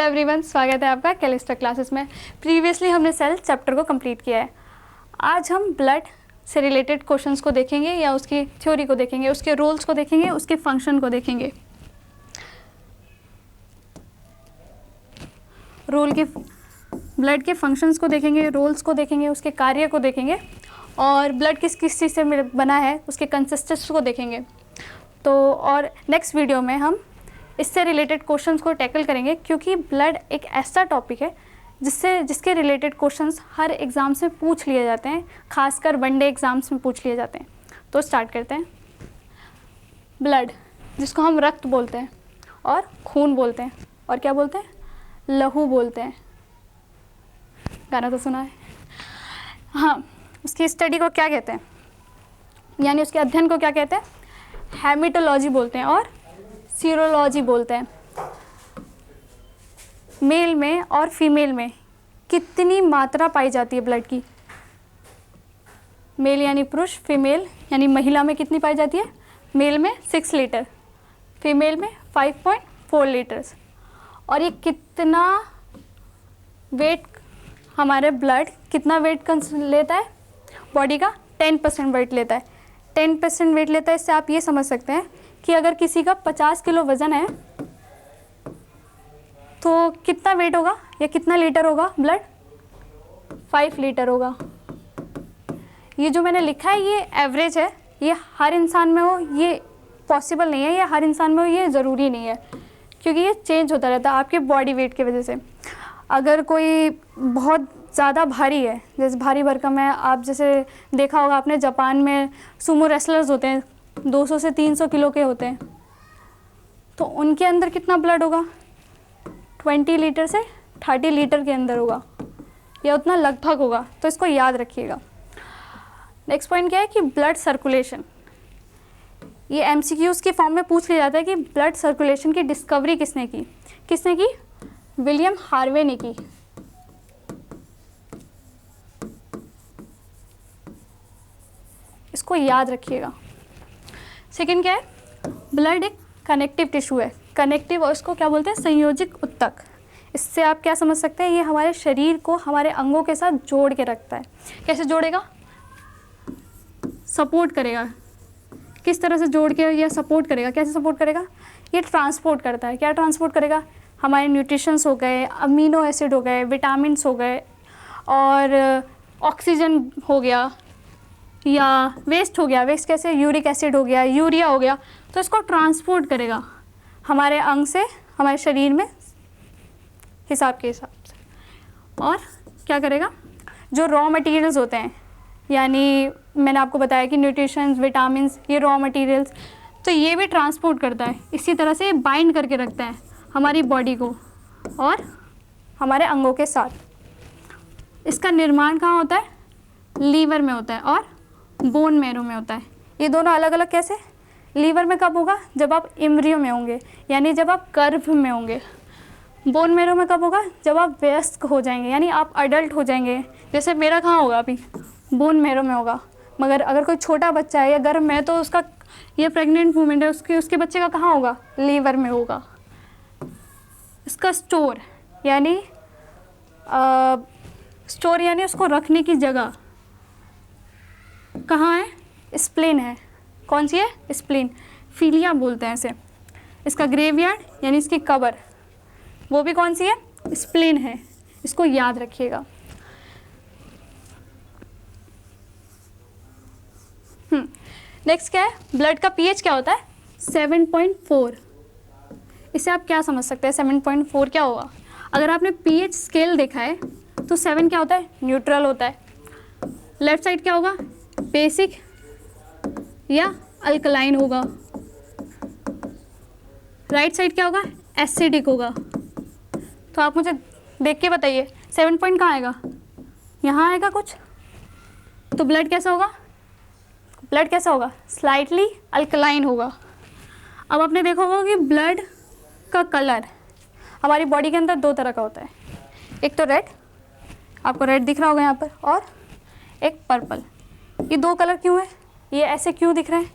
Everyone, स्वागत है आपका कैलिस्ट्रा क्लासेस में। प्रीवियसली हमने सेल चैप्टर को कंप्लीट किया है। आज हम ब्लड से रिलेटेड क्वेश्चंस को देखेंगे या उसकी थ्योरी को देखेंगे, उसके रोल्स को देखेंगे, उसके फंक्शन को देखेंगे। ब्लड के फंक्शंस को देखेंगे, रोल्स को देखेंगे, उसके कार्य को देखेंगे और ब्लड किस किस चीज़ से बना है उसके कंसिस्टेंस को देखेंगे। तो और नेक्स्ट वीडियो में हम इससे रिलेटेड क्वेश्चंस को टैकल करेंगे, क्योंकि ब्लड एक ऐसा टॉपिक है जिसके रिलेटेड क्वेश्चंस हर एग्ज़ाम से पूछ लिए जाते हैं, खासकर वनडे एग्ज़ाम्स में पूछ लिए जाते हैं। तो स्टार्ट करते हैं। ब्लड, जिसको हम रक्त बोलते हैं और खून बोलते हैं और क्या बोलते हैं, लहू बोलते हैं। गाना तो सुना है। हाँ, उसकी स्टडी को क्या कहते हैं, यानी उसके अध्ययन को क्या कहते हैं, हेमेटोलॉजी बोलते हैं और सीरोलॉजी बोलते हैं। मेल में और फीमेल में कितनी मात्रा पाई जाती है ब्लड की? मेल यानी पुरुष, फीमेल यानी महिला में कितनी पाई जाती है? मेल में 6 लीटर, फीमेल में 5.4 लीटर्स। और ये कितना वेट, हमारे ब्लड कितना वेट लेता है बॉडी का? 10% वेट लेता है। 10% वेट लेता है। इससे आप ये समझ सकते हैं कि अगर किसी का 50 किलो वज़न है तो कितना वेट होगा या कितना लीटर होगा ब्लड? 5 लीटर होगा। ये जो मैंने लिखा है ये एवरेज है, ये हर इंसान में हो ये पॉसिबल नहीं है, या हर इंसान में हो ये ज़रूरी नहीं है, क्योंकि ये चेंज होता रहता है आपके बॉडी वेट की वजह से। अगर कोई बहुत ज़्यादा भारी है, जैसे भारी भरकम है, आप जैसे देखा होगा आपने जापान में सुमो रेसलर्स होते हैं, 200 से 300 किलो के होते हैं, तो उनके अंदर कितना ब्लड होगा? 20 लीटर से 30 लीटर के अंदर होगा, या उतना लगभग होगा। तो इसको याद रखिएगा। नेक्स्ट पॉइंट क्या है कि ब्लड सर्कुलेशन, ये एमसीक्यूज़ के फॉर्म में पूछ लिया जाता है कि ब्लड सर्कुलेशन की डिस्कवरी किसने की? किसने की? विलियम हार्वे ने की। इसको याद रखिएगा। सेकेंड क्या है? ब्लड एक कनेक्टिव टिश्यू है। कनेक्टिव, और इसको क्या बोलते हैं? संयोजक ऊतक। इससे आप क्या समझ सकते हैं? ये हमारे शरीर को हमारे अंगों के साथ जोड़ के रखता है। कैसे जोड़ेगा? सपोर्ट करेगा। किस तरह से जोड़ के या सपोर्ट करेगा? कैसे सपोर्ट करेगा? ये ट्रांसपोर्ट करता है। क्या ट्रांसपोर्ट करेगा? हमारे न्यूट्रिशंस हो गए, अमीनो एसिड हो गए, विटामिन्स हो गए, और ऑक्सीजन हो गया, या वेस्ट हो गया। वेस्ट कैसे? यूरिक एसिड हो गया, यूरिया हो गया। तो इसको ट्रांसपोर्ट करेगा हमारे अंग से हमारे शरीर में हिसाब के हिसाब से। और क्या करेगा? जो रॉ मटेरियल्स होते हैं, यानी मैंने आपको बताया कि न्यूट्रिशंस, विटामिन्स, ये रॉ मटेरियल्स, तो ये भी ट्रांसपोर्ट करता है। इसी तरह से बाइंड करके रखता है हमारी बॉडी को और हमारे अंगों के साथ। इसका निर्माण कहाँ होता है? लीवर में होता है और बोन मैरो में होता है। ये दोनों अलग अलग कैसे? लीवर में कब होगा? जब आप एम्ब्रियो में होंगे, यानी जब आप गर्भ में होंगे। बोन मैरो में कब होगा? जब आप वयस्क हो जाएंगे, यानी आप अडल्ट हो जाएंगे। जैसे मेरा कहाँ होगा अभी? बोन मैरो में होगा। मगर अगर कोई छोटा बच्चा है या गर्भ में है तो उसका, ये प्रेग्नेंट वूमेन है, उसके बच्चे का कहाँ होगा? लीवर में होगा। इसका स्टोर यानी उसको रखने की जगह कहाँ है? स्प्लीन है। कौन सी है? स्प्लीन। फीलिया बोलते हैं इसे। इसका ग्रेवयार्ड यानी इसकी कब्र, वो भी कौन सी है? स्प्लीन है। इसको याद रखिएगा। नेक्स्ट क्या है? ब्लड का पीएच क्या होता है? 7.4। इससे आप क्या समझ सकते हैं? 7.4 क्या होगा? अगर आपने पीएच स्केल देखा है तो 7 क्या होता है? न्यूट्रल होता है। लेफ्ट साइड क्या होगा? बेसिक या अल्कलाइन होगा। राइट साइड क्या होगा? एसिडिक होगा। तो आप मुझे देख के बताइए 7 पॉइंट कहाँ आएगा? यहाँ आएगा कुछ। तो ब्लड कैसा होगा? ब्लड कैसा होगा? स्लाइटली अल्कलाइन होगा। अब आपने देखा होगा कि ब्लड का कलर हमारी बॉडी के अंदर 2 तरह का होता है। एक तो रेड, आपको रेड दिख रहा होगा यहाँ पर, और एक पर्पल। ये 2 कलर क्यों है? ये ऐसे क्यों दिख रहे हैं?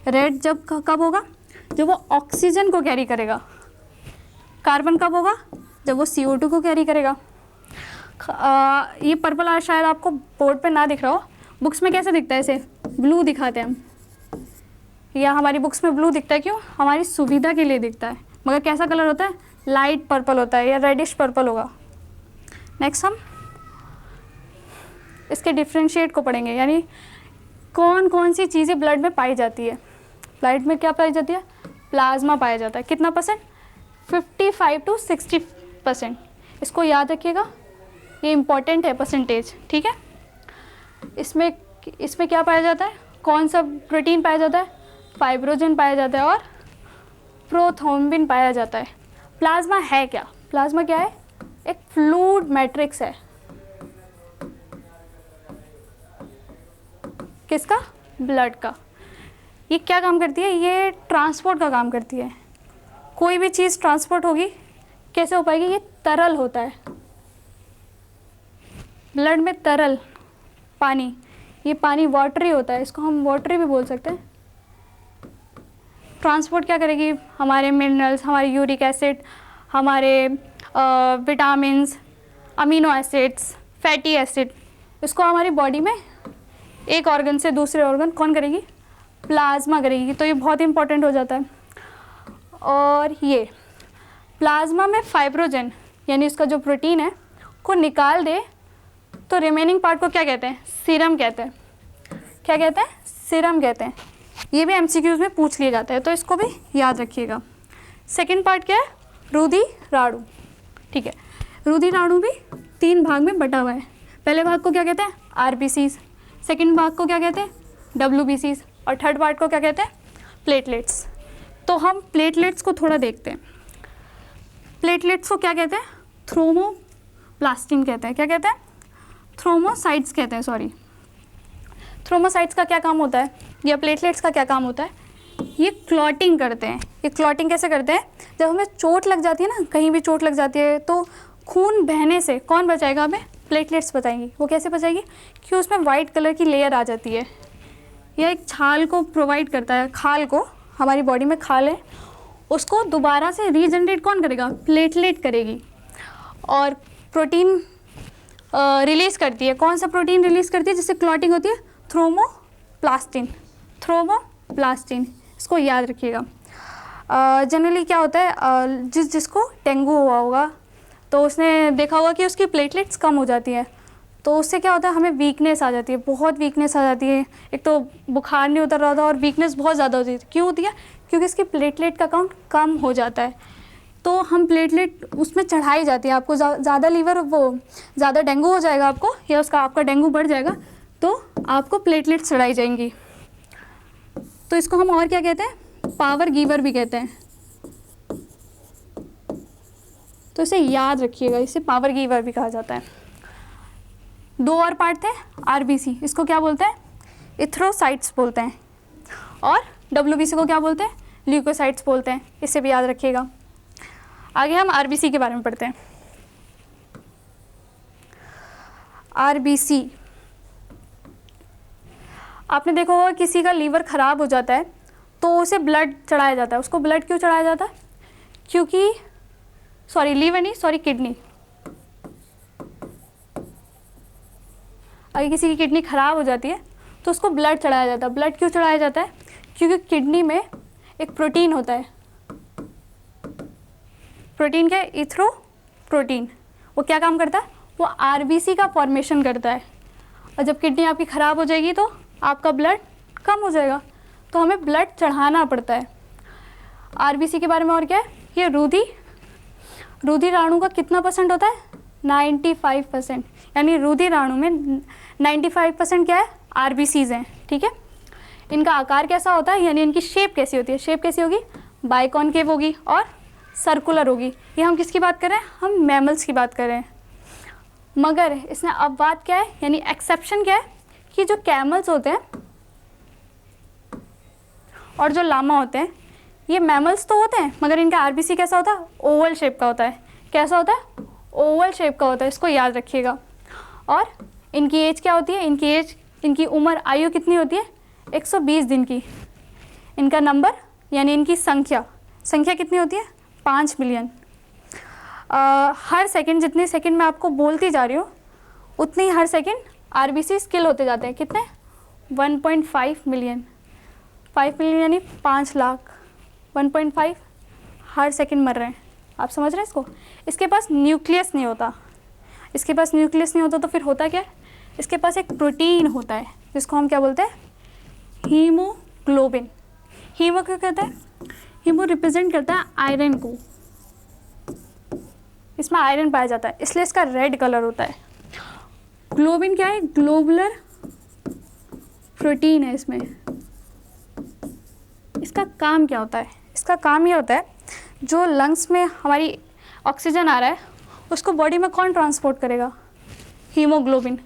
रेड जब कब होगा? जब वो ऑक्सीजन को कैरी करेगा। कार्बन कब होगा? जब वो CO2 को कैरी करेगा। ये पर्पल आज शायद आपको बोर्ड पे ना दिख रहा हो, बुक्स में कैसे दिखता है, इसे ब्लू दिखाते हैं हम, या हमारी बुक्स में ब्लू दिखता है, क्यों? हमारी सुविधा के लिए दिखता है, मगर कैसा कलर होता है? लाइट पर्पल होता है या रेडिश पर्पल होगा। नेक्स्ट हम इसके डिफ्रेंशिएट को पढ़ेंगे, यानी कौन कौन सी चीज़ें ब्लड में पाई जाती है। ब्लड में क्या पाई जाती है? प्लाज्मा पाया जाता है। कितना परसेंट? 55 to 60%। इसको याद रखिएगा, ये इम्पॉर्टेंट है परसेंटेज, ठीक है। इसमें क्या पाया जाता है? कौन सा प्रोटीन पाया जाता है? फाइब्रोजन पाया जाता है और प्रोथ्रोम्बिन पाया जाता है। प्लाज्मा है क्या? प्लाज्मा क्या है? एक फ्लूइड मैट्रिक्स है। किसका? ब्लड का। ये क्या काम करती है? ये ट्रांसपोर्ट का काम करती है। कोई भी चीज़ ट्रांसपोर्ट होगी, कैसे हो पाएगी? ये तरल होता है, ब्लड में तरल पानी, ये पानी वाटरी होता है, इसको हम वाटरी भी बोल सकते हैं। ट्रांसपोर्ट क्या करेगी? हमारे मिनरल्स, हमारे यूरिक एसिड, हमारे vitamins, amino acids, fatty acid, इसको हमारी बॉडी में एक ऑर्गन से दूसरे ऑर्गन कौन करेगी? प्लाज्मा करेगी। तो ये बहुत इंपॉर्टेंट हो जाता है। और ये प्लाज्मा में फाइब्रोजन यानी इसका जो प्रोटीन है को निकाल दे तो रिमेनिंग पार्ट को क्या कहते हैं? सीरम कहते हैं। क्या कहते हैं? सीरम कहते हैं। ये भी MCQs में पूछ लिया जाता है, तो इसको भी याद रखिएगा। सेकंड पार्ट क्या है? रुधिराणु, ठीक है। रुधिराणु भी 3 भाग में बटा हुआ है। पहले भाग को क्या कहते हैं? RBCs, सेकंड भाग को क्या कहते हैं? WBCs, और थर्ड पार्ट को क्या कहते हैं? प्लेटलेट्स। तो हम प्लेटलेट्स को थोड़ा देखते हैं। प्लेटलेट्स को क्या कहते हैं? थ्रोम्बोप्लास्टिन कहते हैं। क्या कहते हैं? थ्रोम्बोसाइट्स कहते हैं, सॉरी। थ्रोम्बोसाइट्स का क्या काम होता है, या प्लेटलेट्स का क्या काम होता है? ये क्लॉटिंग करते हैं। ये क्लॉटिंग कैसे करते हैं? जब हमें चोट लग जाती है ना, कहीं भी चोट लग जाती है, तो खून बहने से कौन बचाएगा हमें? प्लेटलेट्स बचाएंगी। वो कैसे बचाएगी? कि उसमें वाइट कलर की लेयर आ जाती है, या एक छाल को प्रोवाइड करता है। खाल को, हमारी बॉडी में खाल है, उसको दोबारा से रीजनरेट कौन करेगा? प्लेटलेट करेगी। और प्रोटीन रिलीज़ करती है। कौन सा प्रोटीन रिलीज़ करती है जिससे क्लॉटिंग होती है? थ्रोम्बोप्लास्टिन। थ्रोम्बोप्लास्टिन, इसको याद रखिएगा। जनरली क्या होता है, जिसको डेंगू हुआ होगा तो उसने देखा होगा कि उसकी प्लेटलेट्स कम हो जाती है, तो उससे क्या होता है? हमें वीकनेस आ जाती है, बहुत वीकनेस आ जाती है। एक तो बुखार नहीं उतर रहा था और वीकनेस बहुत ज़्यादा होती है। क्यों होती है? क्योंकि इसकी प्लेटलेट का काउंट कम हो जाता है। तो हम प्लेटलेट उसमें चढ़ाई जाती है। आपको ज़्यादा लीवर, वो ज़्यादा डेंगू हो जाएगा आपको, या आपका डेंगू बढ़ जाएगा, तो आपको प्लेटलेट्स चढ़ाई जाएंगी। तो इसको हम और क्या कहते हैं? पावर गिवर भी कहते हैं। तो इसे याद रखिएगा, इसे पावर गिवर भी कहा जाता है। 2 और पार्ट थे। RBC, इसको क्या बोलते हैं? इथ्रोसाइट्स बोलते हैं। और WBC को क्या बोलते हैं? ल्यूकोसाइट्स बोलते हैं। इसे भी याद रखिएगा। आगे हम RBC के बारे में पढ़ते हैं। RBC, आपने देखा होगा किसी का लीवर ख़राब हो जाता है तो उसे ब्लड चढ़ाया जाता है। उसको ब्लड क्यों चढ़ाया जाता है? क्योंकि लीवर नहीं, किडनी। अगर किसी की किडनी ख़राब हो जाती है तो उसको ब्लड चढ़ाया जाता है। ब्लड क्यों चढ़ाया जाता है? क्योंकि किडनी में एक प्रोटीन होता है। प्रोटीन क्या है? इथ्रोप्रोटीन। वो क्या काम करता है? वो RBC का फॉर्मेशन करता है। और जब किडनी आपकी ख़राब हो जाएगी तो आपका ब्लड कम हो जाएगा, तो हमें ब्लड चढ़ाना पड़ता है। RBC के बारे में और क्या है? ये रुधिराणु का कितना % होता है? 95%। यानी रुधिराणु में 95% क्या है? RBCs हैं, ठीक है। इनका आकार कैसा होता है, यानी इनकी शेप कैसी होती है? शेप कैसी होगी? बाइकॉनकेव होगी और सर्कुलर होगी। ये हम किसकी बात कर रहे हैं? हम मैमल्स की बात कर रहे हैं। मगर इसमें अब बात क्या है, यानी एक्सेप्शन क्या है, कि जो कैमल्स होते हैं और जो लामा होते हैं, ये मैमल्स तो होते हैं, मगर इनका RBC कैसा होता है? ओवल शेप का होता है। कैसा होता है? ओवल शेप का होता है। इसको याद रखिएगा। और इनकी एज क्या होती है? इनकी उम्र, आयु कितनी होती है? 120 दिन की। इनका नंबर यानी इनकी संख्या कितनी होती है? 5 मिलियन। हर सेकंड, जितने सेकंड मैं आपको बोलती जा रही हूँ उतने ही हर सेकंड RBCs किल होते जाते हैं। कितने? 1.5 मिलियन। 5 मिलियन यानी 5 लाख। 1.5 हर सेकंड मर रहे हैं। आप समझ रहे हैं इसको? इसके पास न्यूक्लियस नहीं होता। इसके पास न्यूक्लियस नहीं होता तो फिर होता क्या है? इसके पास एक प्रोटीन होता है जिसको हम क्या बोलते हैं? हीमोग्लोबिन। हीमो क्या कहता है? हीमो रिप्रेजेंट करता है आयरन को। इसमें आयरन पाया जाता है इसलिए इसका रेड कलर होता है। ग्लोबिन क्या है? ग्लोबुलर प्रोटीन है इसमें। इसका काम क्या होता है? इसका काम ये होता है, जो लंग्स में हमारी ऑक्सीजन आ रहा है उसको बॉडी में कौन ट्रांसपोर्ट करेगा? हीमोग्लोबिन।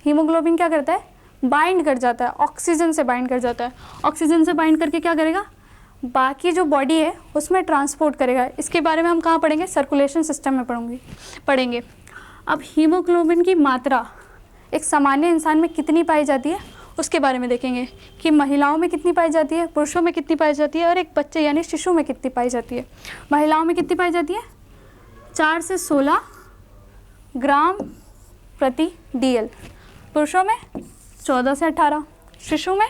हीमोग्लोबिन क्या करता है? बाइंड कर जाता है, ऑक्सीजन से बाइंड कर जाता है। ऑक्सीजन से बाइंड करके क्या करेगा? बाकी जो बॉडी है उसमें ट्रांसपोर्ट करेगा। इसके बारे में हम कहाँ पढ़ेंगे? सर्कुलेशन सिस्टम में पढ़ेंगे। अब हीमोग्लोबिन की मात्रा एक सामान्य इंसान में कितनी पाई जाती है उसके बारे में देखेंगे कि महिलाओं में कितनी पाई जाती है, पुरुषों में कितनी पाई जाती है और एक बच्चे यानी शिशु में कितनी पाई जाती है। महिलाओं में कितनी पाई जाती है? 4 से 16 ग्राम प्रति DL। पुरुषों में 14 से 18, शिशु में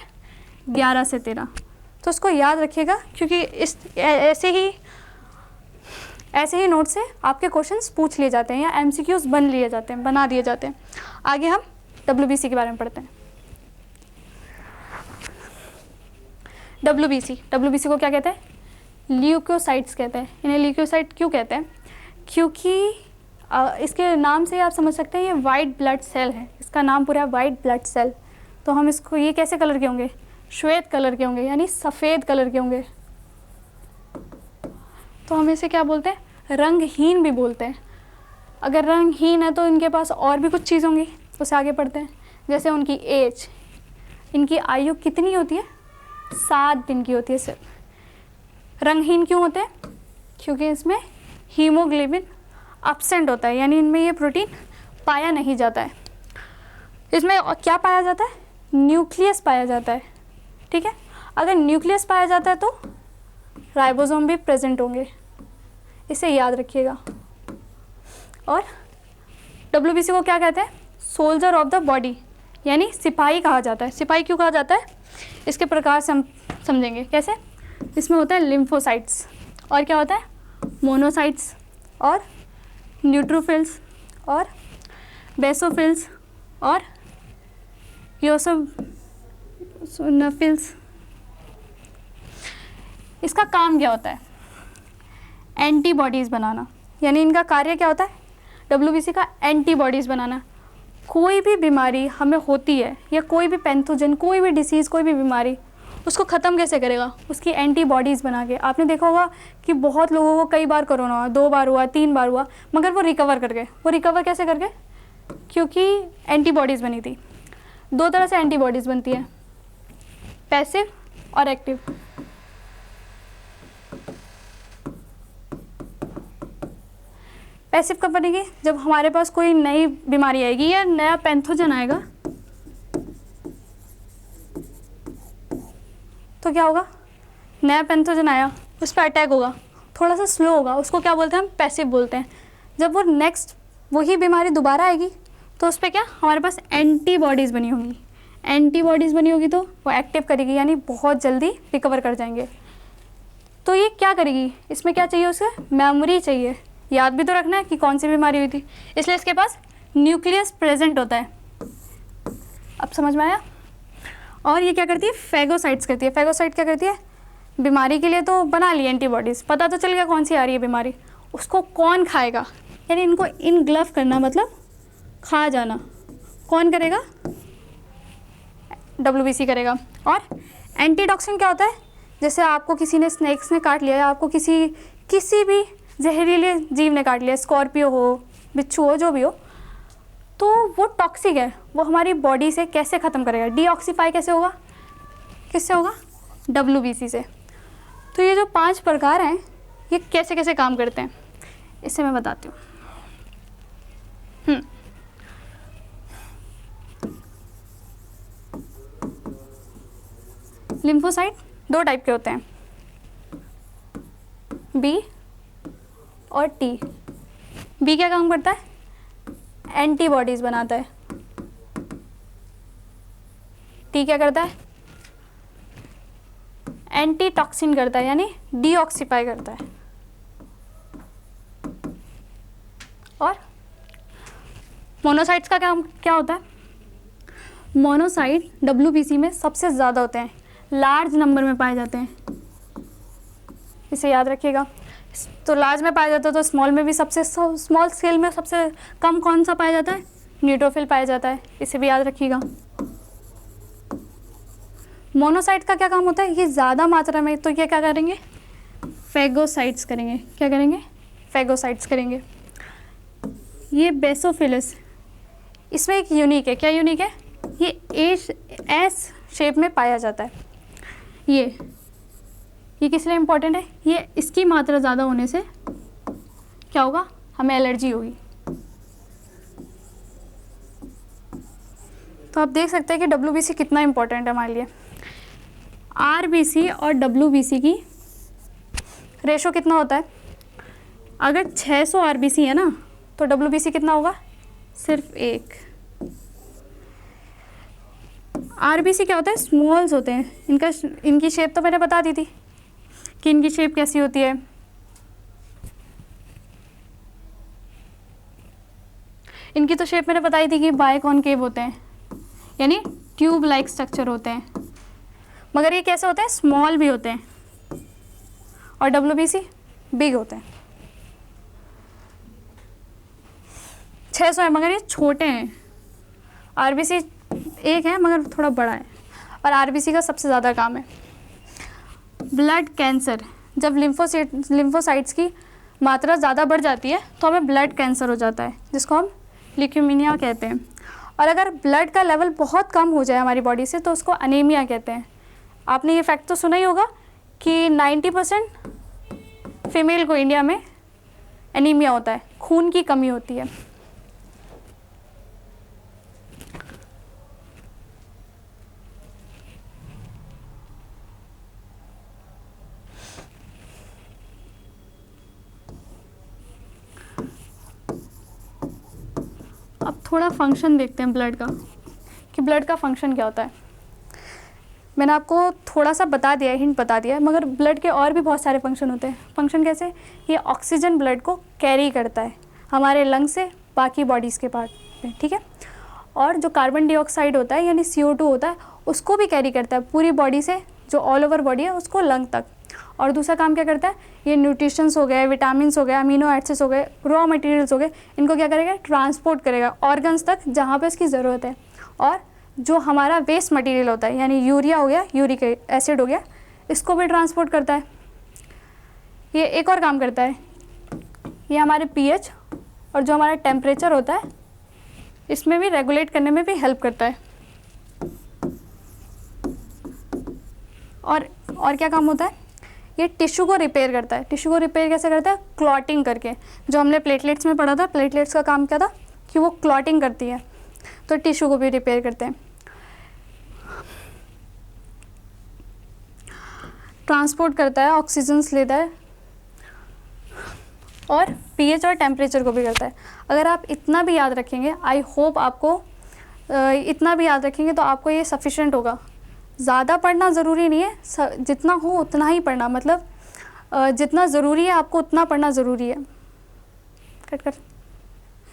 11 से 13। तो उसको याद रखिएगा क्योंकि ऐसे ही नोट से आपके क्वेश्चंस पूछ लिए जाते हैं या MCQs बना दिए जाते हैं। आगे हम WBC के बारे में पढ़ते हैं। WBC को क्या कहते हैं? ल्यूकोसाइट्स कहते हैं। इन्हें ल्यूकोसाइट क्यों कहते हैं? क्योंकि इसके नाम से आप समझ सकते हैं ये वाइट ब्लड सेल है। इसका नाम पूरा है वाइट ब्लड सेल। तो हम इसको, ये कैसे कलर के होंगे? श्वेत कलर के होंगे यानी सफ़ेद कलर के होंगे। तो हम इसे क्या बोलते हैं? रंगहीन भी बोलते हैं। अगर रंगहीन है तो इनके पास और भी कुछ चीज़ होंगी, उसे आगे पढ़ते हैं। जैसे उनकी एज, इनकी आयु कितनी होती है? 7 दिन की होती है सिर्फ। रंगहीन क्यों होते हैं? क्योंकि इसमें हीमोग्लोबिन एब्सेंट होता है यानी इनमें ये प्रोटीन पाया नहीं जाता है। इसमें क्या पाया जाता है? न्यूक्लियस पाया जाता है। ठीक है, अगर न्यूक्लियस पाया जाता है तो राइबोसोम भी प्रेजेंट होंगे, इसे याद रखिएगा। और WBC को क्या कहते हैं? सोल्जर ऑफ द बॉडी यानी सिपाही कहा जाता है। सिपाही क्यों कहा जाता है? इसके प्रकार से हम समझेंगे। कैसे? इसमें होता है लिम्फोसाइट्स और क्या होता है? मोनोसाइट्स और न्यूट्रोफिल्स और बेसोफिल्स और योसोफिल्स। इसका काम क्या होता है? एंटीबॉडीज़ बनाना। यानी इनका कार्य क्या होता है? WBC का एंटीबॉडीज़ बनाना। कोई भी बीमारी हमें होती है या कोई भी पैथोजन, कोई भी डिसीज़, कोई भी बीमारी, उसको ख़त्म कैसे करेगा? उसकी एंटीबॉडीज़ बना के। आपने देखा होगा कि बहुत लोगों को कई बार कोरोना हुआ, 2 बार हुआ, 3 बार हुआ, मगर वो रिकवर कर गए। वो रिकवर कैसे कर गए? क्योंकि एंटीबॉडीज़ बनी थी। 2 तरह से एंटीबॉडीज़ बनती है, पैसिव और एक्टिव। पैसिव कब बनेगी? जब हमारे पास कोई नई बीमारी आएगी या नया पैथोजन आएगा तो क्या होगा? नया पैथोजन आया, उस पर अटैक होगा, थोड़ा सा स्लो होगा, उसको क्या बोलते हैं? हम पैसिव बोलते हैं। जब वो नेक्स्ट वही बीमारी दोबारा आएगी तो उस पर क्या, हमारे पास एंटीबॉडीज़ बनी होंगी। एंटीबॉडीज़ बनी होगी तो वो एक्टिव करेगी यानी बहुत जल्दी रिकवर कर जाएंगे। तो ये क्या करेगी? इसमें क्या चाहिए उसे? मेमोरी चाहिए, याद भी तो रखना है कि कौन सी बीमारी हुई थी, इसलिए इसके पास न्यूक्लियस प्रेजेंट होता है। अब समझ में आया? और ये क्या करती है? फैगोसाइट्स करती है। फैगोसाइट क्या करती है? बीमारी के लिए तो बना ली एंटीबॉडीज़, पता तो चल गया कौन सी आ रही है बीमारी, उसको कौन खाएगा? यानी इनको इनग्लफ करना मतलब खा जाना। कौन करेगा? WBC करेगा। और एंटीटॉक्सिन क्या होता है? जैसे आपको किसी ने, स्नेक्स ने काट लिया, या आपको किसी भी जहरीले जीव ने काट लिया, स्कॉर्पियो हो, बिच्छू हो, जो भी हो, तो वो टॉक्सिक है, वो हमारी बॉडी से कैसे ख़त्म करेगा? डीऑक्सीफाई कैसे होगा? किससे होगा? WBC से। तो ये जो 5 प्रकार हैं ये कैसे कैसे काम करते हैं इसे मैं बताती हूँ। लिम्फोसाइट 2 टाइप के होते हैं, B और T। बी क्या काम करता है? एंटीबॉडीज बनाता है। टी क्या करता है? एंटी टॉक्सिन करता है, यानी डीऑक्सीफाई करता है। और मोनोसाइट्स का काम क्या होता है? मोनोसाइट WBC में सबसे ज़्यादा होते हैं, लार्ज नंबर में पाए जाते हैं, इसे याद रखिएगा। तो लार्ज में पाया जाता है तो स्मॉल में भी सबसे, स्मॉल स्केल में सबसे कम कौन सा पाया जाता है? न्यूट्रोफिल पाया जाता है, इसे भी याद रखिएगा। मोनोसाइट का क्या काम होता है? ये ज़्यादा मात्रा में, तो ये क्या करेंगे? फेगोसाइट्स करेंगे। क्या करेंगे? फेगोसाइट्स करेंगे। ये बेसोफिलस, इसमें एक यूनिक है। क्या यूनिक है? ये एस शेप में पाया जाता है। ये किस लिए इम्पोर्टेंट है? ये इसकी मात्रा ज़्यादा होने से क्या होगा? हमें एलर्जी होगी। तो आप देख सकते हैं कि WBC कितना इम्पोर्टेंट है हमारे लिए। RBC और WBC की रेशो कितना होता है? अगर 600 RBC है ना, तो WBC कितना होगा? सिर्फ 1। RBC क्या होता है? स्मॉल्स होते हैं। इनकी शेप तो मैंने बता दी थी कि इनकी शेप कैसी होती है। इनकी तो शेप मैंने बताई थी कि बाइकॉनकेव होते हैं, यानी ट्यूब लाइक स्ट्रक्चर होते हैं। मगर ये कैसे होते हैं? स्मॉल भी होते हैं। और WBC बिग होते हैं। 600 है मगर ये छोटे हैं। RBC 1 है मगर थोड़ा बड़ा है। और RBC का सबसे ज़्यादा काम है ब्लड कैंसर। जब लिम्फोसाइट्स की मात्रा ज़्यादा बढ़ जाती है तो हमें ब्लड कैंसर हो जाता है, जिसको हम ल्यूकेमिया कहते हैं। और अगर ब्लड का लेवल बहुत कम हो जाए हमारी बॉडी से तो उसको अनीमिया कहते हैं। आपने ये फैक्ट तो सुना ही होगा कि 90% फीमेल को इंडिया में एनीमिया होता है, खून की कमी होती है। अब थोड़ा फंक्शन देखते हैं ब्लड का, कि ब्लड का फंक्शन क्या होता है। मैंने आपको थोड़ा सा बता दिया है, हिंट बता दिया है, मगर ब्लड के और भी बहुत सारे फंक्शन होते हैं। फंक्शन कैसे? ये ऑक्सीजन ब्लड को कैरी करता है हमारे लंग से बाकी बॉडीज़ के पार्ट में, ठीक है। और जो कार्बन डाइऑक्साइड होता है यानी CO2 होता है, उसको भी कैरी करता है पूरी बॉडी से, जो ऑल ओवर बॉडी है उसको लंग तक। और दूसरा काम क्या करता है? ये न्यूट्रिशंस हो गए, विटामिन्स हो गए, अमीनो एसिड्स हो गए, रॉ मटेरियल्स हो गए, इनको क्या करेगा? ट्रांसपोर्ट करेगा ऑर्गन्स तक जहाँ पे इसकी ज़रूरत है। और जो हमारा वेस्ट मटेरियल होता है यानी यूरिया हो गया, यूरिक एसिड हो गया, इसको भी ट्रांसपोर्ट करता है। ये एक और काम करता है, ये हमारे pH और जो हमारा टेम्परेचर होता है इसमें भी रेगुलेट करने में भी हेल्प करता है। और क्या काम होता है? ये टिश्यू को रिपेयर करता है। टिश्यू को रिपेयर कैसे करता है? क्लॉटिंग करके। जो हमने प्लेटलेट्स में पढ़ा था, प्लेटलेट्स का काम क्या था? कि वो क्लॉटिंग करती है, तो टिश्यू को भी रिपेयर करते हैं। ट्रांसपोर्ट करता है, ऑक्सीजन्स लेता है, और pH और टेम्परेचर को भी करता है। अगर आप इतना भी याद रखेंगे, आई होप आपको इतना भी याद रखेंगे तो आपको ये सफिशेंट होगा। ज़्यादा पढ़ना ज़रूरी नहीं है, जितना हो उतना ही पढ़ना, मतलब जितना ज़रूरी है आपको उतना पढ़ना ज़रूरी है। कट कर।